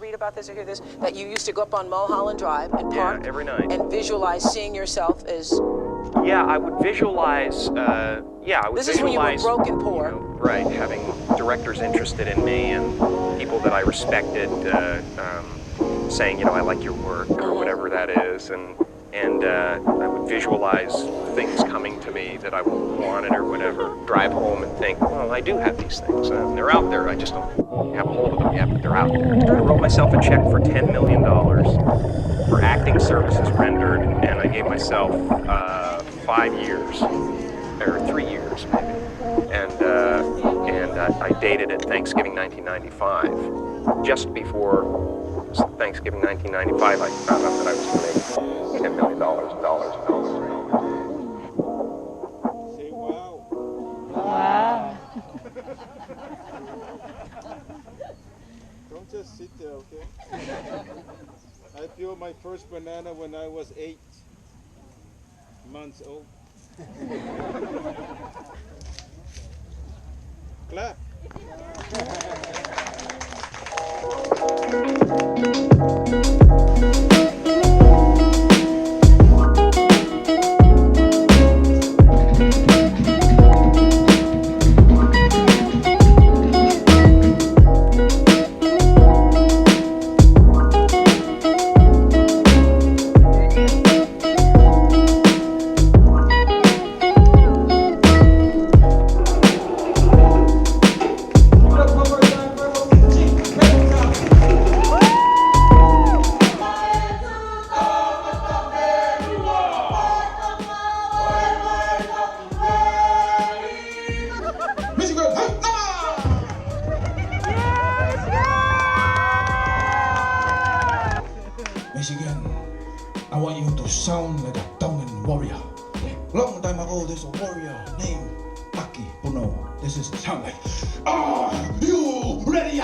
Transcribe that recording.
read about this or hear this? That you used to go up on Mulholland Drive and park every night and visualize seeing yourself as... Yeah, I would visualize, This is when you were broke and poor. You know, right, having directors interested in me and people that I respected saying, you know, I like your work or whatever that is, and I would visualize things coming to me that I wanted or whatever, drive home and think, well, I do have these things. They're out there, I just don't have a hold of them yet, but they're out there. I wrote myself a check for $10 million for acting services rendered, and I gave myself 5 years, or 3 years maybe, and I dated it Thanksgiving 1995. Just before Thanksgiving 1995, I found out that I was going to make $10 million in dollars. Say wow. Wow. Don't just sit there, okay? I peeled my first banana when I was 8 months old. Clap. Michigan, I want you to sound like a Tongan warrior. Long time ago, there's a warrior named Taki Puno. This is sound like, are you ready?